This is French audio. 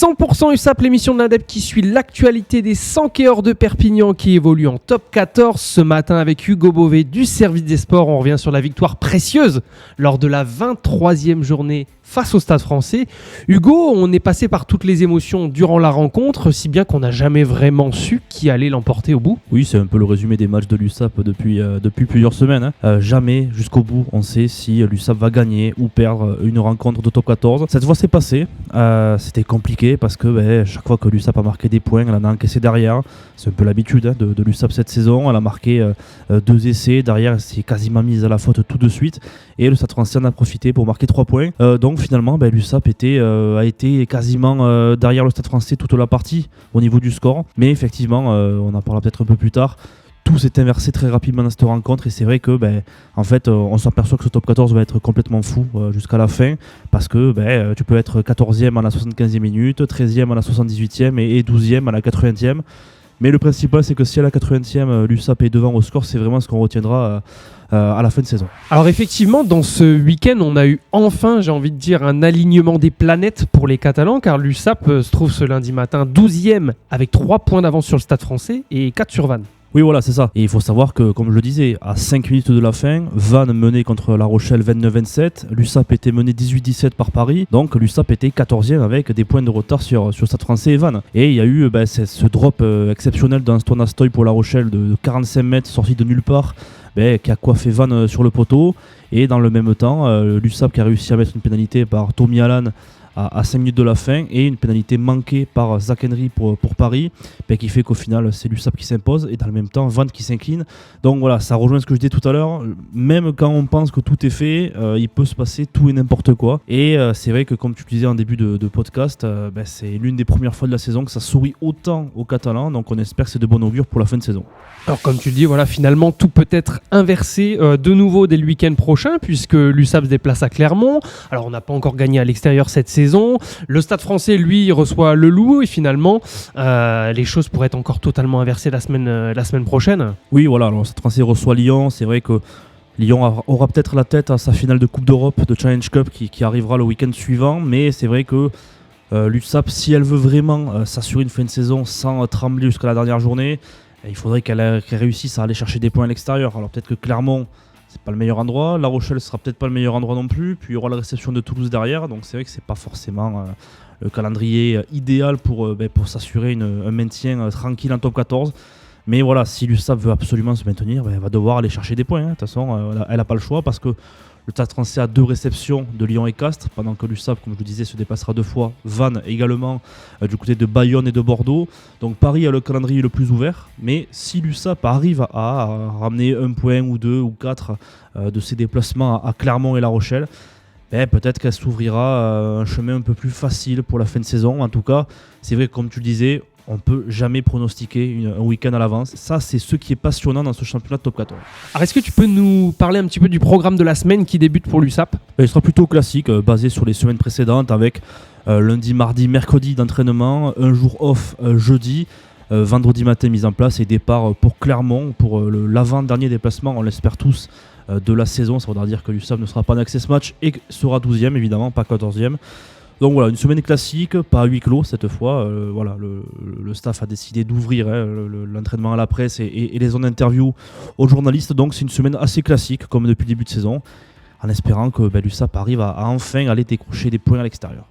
100% USAP, l'émission de l'Indep qui suit l'actualité des 100 skieurs de Perpignan qui évoluent en top 14. Ce matin avec Hugo Beauvais du service des sports, on revient sur la victoire précieuse lors de la 23e journée face au Stade Français. Hugo, on est passé par toutes les émotions durant la rencontre, si bien qu'on n'a jamais vraiment su qui allait l'emporter au bout. Oui, c'est un peu le résumé des matchs de l'USAP depuis plusieurs semaines. Jamais jusqu'au bout on sait si l'USAP va gagner ou perdre une rencontre de top 14. Cette fois c'est passé, c'était compliqué parce que chaque fois que l'USAP a marqué des points, elle en a encaissé derrière. C'est un peu l'habitude de l'USAP cette saison. Elle a marqué 2 essais, derrière elle s'est quasiment mise à la faute tout de suite et le Stade Français en a profité pour marquer 3 points. Donc finalement l'USAP a été quasiment derrière le Stade Français toute la partie au niveau du score. Mais effectivement, on en parlera peut-être un peu plus tard, tout s'est inversé très rapidement dans cette rencontre et c'est vrai que on s'aperçoit que ce top 14 va être complètement fou jusqu'à la fin parce que tu peux être 14e à la 75e minute, 13e à la 78e et 12e à la 80e. Mais le principal, c'est que si à la 80e, l'USAP est devant au score, c'est vraiment ce qu'on retiendra à la fin de saison. Alors effectivement, dans ce week-end, on a eu enfin, j'ai envie de dire, un alignement des planètes pour les Catalans, car l'USAP se trouve ce lundi matin 12e avec 3 points d'avance sur le Stade Français et 4 sur Vannes. Oui, voilà, c'est ça. Et il faut savoir que, comme je le disais, à 5 minutes de la fin, Vannes menait contre La Rochelle 29-27. L'USAP était mené 18-17 par Paris. Donc l'USAP était 14e avec des points de retard sur Stade Français et Vannes. Et il y a eu ce drop exceptionnel d'Antoine Astoy pour La Rochelle de 45 mètres sorti de nulle part, qui a coiffé Vannes sur le poteau. Et dans le même temps, l'USAP qui a réussi à mettre une pénalité par Tommy Allan à 5 minutes de la fin et une pénalité manquée par Zach Henry pour Paris qui fait qu'au final c'est l'USAP qui s'impose et dans le même temps Vannes qui s'incline. Donc voilà, ça rejoint ce que je disais tout à l'heure, même quand on pense que tout est fait, il peut se passer tout et n'importe quoi et c'est vrai que comme tu le disais en début de podcast, c'est l'une des premières fois de la saison que ça sourit autant aux Catalans, donc on espère que c'est de bon augure pour la fin de saison. Alors comme tu le dis, voilà, finalement tout peut être inversé de nouveau dès le week-end prochain puisque l'USAP se déplace à Clermont. Alors on n'a pas encore gagné à l'extérieur cette saison. Le Stade Français, lui, reçoit le Loup et finalement, les choses pourraient être encore totalement inversées la semaine prochaine. Oui, voilà. Alors, le Stade Français reçoit Lyon. C'est vrai que Lyon aura peut-être la tête à sa finale de Coupe d'Europe, de Challenge Cup, qui arrivera le week-end suivant. Mais c'est vrai que l'USAP, si elle veut vraiment s'assurer une fin de saison sans trembler jusqu'à la dernière journée, il faudrait qu'elle réussisse à aller chercher des points à l'extérieur. Alors peut-être que Clermont, c'est pas le meilleur endroit, La Rochelle sera peut-être pas le meilleur endroit non plus, puis il y aura la réception de Toulouse derrière, donc c'est vrai que c'est pas forcément le calendrier idéal pour s'assurer un maintien tranquille en top 14. Mais voilà, si l'USAP veut absolument se maintenir, elle va devoir aller chercher des points. De toute façon, elle n'a pas le choix parce que le Stade Français a 2 réceptions de Lyon et Castres, pendant que l'USAP, comme je le disais, se déplacera 2 fois. Vannes également du côté de Bayonne et de Bordeaux. Donc Paris a le calendrier le plus ouvert. Mais si l'USAP arrive à ramener 1 point ou 2 ou 4 de ses déplacements à Clermont et La Rochelle, peut-être qu'elle s'ouvrira un chemin un peu plus facile pour la fin de saison. En tout cas, c'est vrai que comme tu le disais, on ne peut jamais pronostiquer un week-end à l'avance. Ça, c'est ce qui est passionnant dans ce championnat de top 14. Alors, est-ce que tu peux nous parler un petit peu du programme de la semaine qui débute pour l'USAP ? Il sera plutôt classique, basé sur les semaines précédentes, avec lundi, mardi, mercredi d'entraînement, un jour off jeudi, vendredi matin mise en place et départ pour Clermont pour l'avant-dernier déplacement, on l'espère tous, de la saison. Ça voudra dire que l'USAP ne sera pas en access match et sera 12e évidemment, pas 14e. Donc voilà, une semaine classique, pas à huis clos cette fois. Le staff a décidé d'ouvrir l'entraînement à la presse et les zones d'interview aux journalistes. Donc c'est une semaine assez classique comme depuis le début de saison, en espérant que l'USAP arrive à enfin aller décrocher des points à l'extérieur.